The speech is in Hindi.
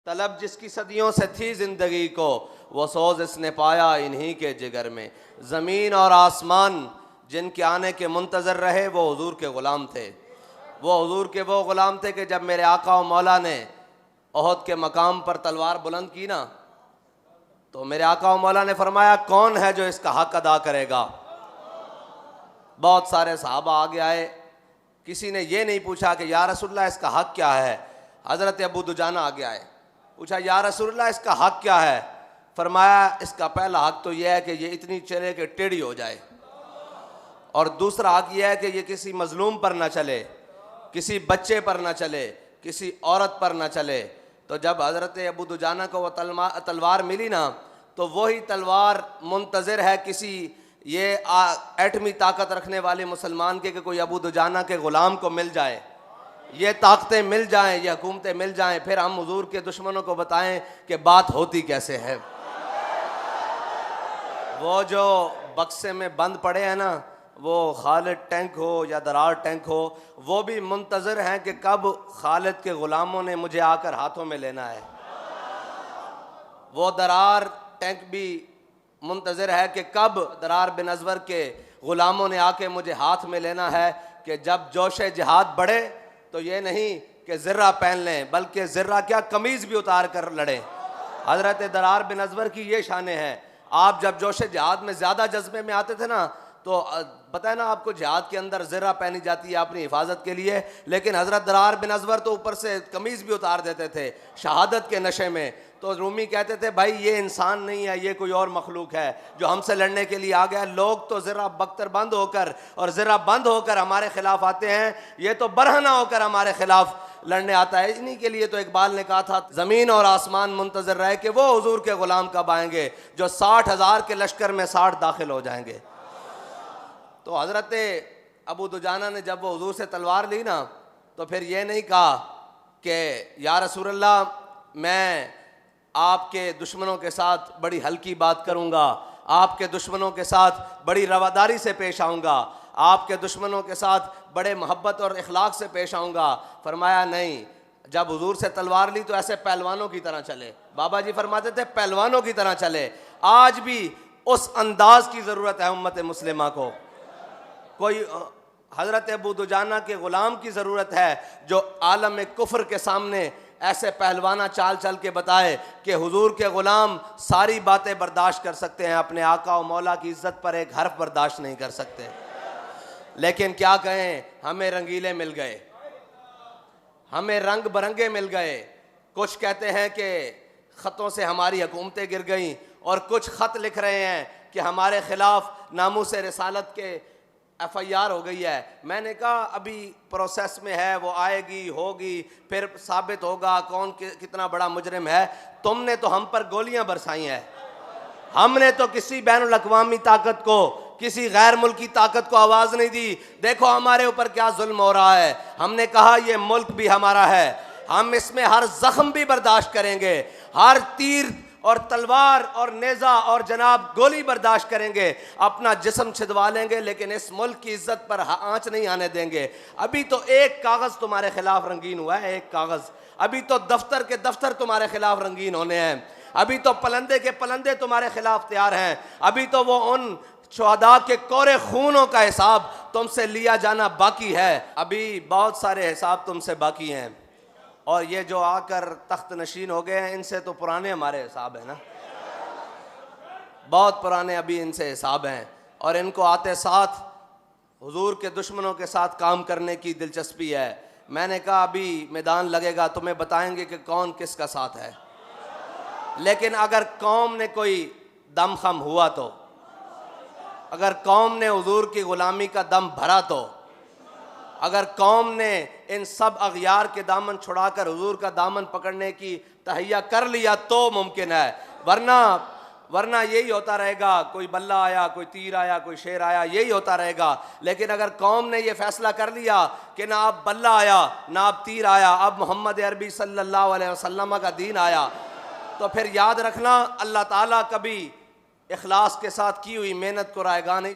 तलब जिसकी सदियों से थी ज़िंदगी को, वो सोज इसने पाया इन्हीं के जिगर में। ज़मीन और आसमान जिनके आने के मुंतज़र रहे, वो हुजूर के ग़ुलाम थे। वो हुजूर के वो ग़ुलाम थे कि जब मेरे आका और मौला ने ओहद के मकाम पर तलवार बुलंद की ना, तो मेरे आका और मौला ने फरमाया, कौन है जो इसका हक अदा करेगा। बहुत सारे सहाबा आगे आए, किसी ने ये नहीं पूछा कि या रसूलल्लाह इसका हक क्या है। हज़रत अबू दुजाना आगे आए, पूछा या रसूलल्लाह इसका हक क्या है। फरमाया इसका पहला हक तो यह है कि ये इतनी चले कि टेढ़ी हो जाए, और दूसरा हक यह है कि ये किसी मजलूम पर ना चले, किसी बच्चे पर ना चले, किसी औरत पर ना चले। तो जब हज़रत अबू दुजाना को वह तलवार मिली ना, तो वही तलवार मुंतज़िर है किसी ये एटमी ताकत रखने वाले मुसलमान के कि कोई अबू दुजाना के ग़ुलाम को मिल जाए, ये ताकतें मिल जाएं, ये हुकूमतें मिल जाएं, फिर हम हुजूर के दुश्मनों को बताएं कि बात होती कैसे है। वो जो बक्से में बंद पड़े हैं ना, वो खालिद टैंक हो या दरार टैंक हो, वो भी मुंतज़र हैं कि कब खालिद के ग़ुलामों ने मुझे आकर हाथों में लेना है। वो दरार टैंक भी मुंतज़र है कि कब दरार बिन अज़वर के ग़ुलामों ने आके मुझे हाथ में लेना है। कि जब जोश जिहाद बढ़े तो ये नहीं कि ज़र्रा पहन लें, बल्कि ज़र्रा क्या कमीज़ भी उतार कर लड़ें। हज़रत दरार बिन अज़वर की ये शाने हैं। आप जब जोश जिहाद में ज़्यादा जज्बे में आते थे ना, तो पता है ना आपको जिहाद के अंदर ज़र्रा पहनी जाती है अपनी हिफाजत के लिए, लेकिन हज़रत दरार बिन अज़वर तो ऊपर से कमीज़ भी उतार देते थे शहादत के नशे में। तो रूमी कहते थे भाई ये इंसान नहीं है, ये कोई और मखलूक है जो हमसे लड़ने के लिए आ गया। लोग तो ज़रा बख्तर बंद होकर और ज़रा बंद होकर हमारे खिलाफ आते हैं, ये तो बरहना होकर हमारे खिलाफ लड़ने आता है। इन्हीं के लिए तो इकबाल ने कहा था, ज़मीन और आसमान मुंतज़र रहे कि वो हुजूर के ग़ुलाम कब आएंगे जो 60,000 के लश्कर में 60 दाखिल हो जाएंगे। तो हज़रत अबू दुजाना ने जब वो हुजूर से तलवार ली ना, तो फिर ये नहीं कहा कि या रसूलल्लाह मैं आपके दुश्मनों के साथ बड़ी हल्की बात करूँगा, आपके दुश्मनों के साथ बड़ी रवादारी से पेश आऊँगा, आपके दुश्मनों के साथ बड़े मोहब्बत और इखलाक से पेश आऊँगा। फरमाया नहीं, जब हुजूर से तलवार ली तो ऐसे पहलवानों की तरह चले। बाबा जी फरमाते थे पहलवानों की तरह चले। आज भी उस अंदाज की ज़रूरत है उम्मत मुस्लिमा को। कोई हज़रत अबू दुजाना के ग़ुलाम की ज़रूरत है जो आलम कुफ्र के सामने ऐसे पहलवाना चाल चल के बताए कि हुजूर के ग़ुलाम सारी बातें बर्दाश्त कर सकते हैं, अपने आका और मौला की इज़्ज़त पर एक हर्फ बर्दाश्त नहीं कर सकते। लेकिन क्या कहें, हमें रंगीले मिल गए, हमें रंग बरंगे मिल गए। कुछ कहते हैं कि ख़तों से हमारी हुकूमतें गिर गईं, और कुछ ख़त लिख रहे हैं कि हमारे ख़िलाफ़ नामूस रिसालत के FIR हो गई है। मैंने कहा अभी प्रोसेस में है, वो आएगी होगी, फिर साबित होगा कौन कितना बड़ा मुजरिम है। तुमने तो हम पर गोलियां बरसाई हैं, हमने तो किसी बैनुल अक़वामी ताकत को, किसी गैर मुल्की ताकत को आवाज़ नहीं दी। देखो हमारे ऊपर क्या जुल्म हो रहा है। हमने कहा ये मुल्क भी हमारा है, हम इसमें हर जख्म भी बर्दाश्त करेंगे, हर तीर और तलवार और नेज़ा और जनाब गोली बर्दाश्त करेंगे, अपना जिस्म छिदवा लेंगे, लेकिन इस मुल्क की इज्जत पर आंच नहीं आने देंगे। अभी तो एक कागज़ तुम्हारे खिलाफ रंगीन हुआ है, एक कागज़। अभी तो दफ्तर के दफ्तर तुम्हारे खिलाफ रंगीन होने हैं, अभी तो पलंदे के पलंदे तुम्हारे खिलाफ तैयार हैं, अभी तो वो उन शुहदा के कोरे खूनों का हिसाब तुमसे लिया जाना बाकी है। अभी बहुत सारे हिसाब तुमसे बाकी हैं, और ये जो आकर तख्त नशीन हो गए हैं, इनसे तो पुराने हमारे हिसाब है ना, बहुत पुराने अभी इनसे हिसाब हैं। और इनको आते साथ हुजूर के दुश्मनों के साथ काम करने की दिलचस्पी है। मैंने कहा अभी मैदान लगेगा, तुम्हें बताएंगे कि कौन किसका साथ है। लेकिन अगर कौम ने कोई दम खम हुआ, तो अगर कौम ने हुजूर की ग़ुलामी का दम भरा, तो अगर कौम ने इन सब अग़यार के दामन छुड़ाकर हुजूर का दामन पकड़ने की तहैया कर लिया, तो मुमकिन है। वरना यही होता रहेगा, कोई बल्ला आया, कोई तीर आया, कोई शेर आया, यही होता रहेगा। लेकिन अगर कौम ने ये फैसला कर लिया कि ना अब बल्ला आया, ना अब तीर आया, अब मोहम्मद अरबी सल्लल्लाहु अलैहि वसल्लम का दीन आया, तो फिर याद रखना अल्लाह ताला कभी इखलास के साथ की हुई मेहनत को रायगा नहीं।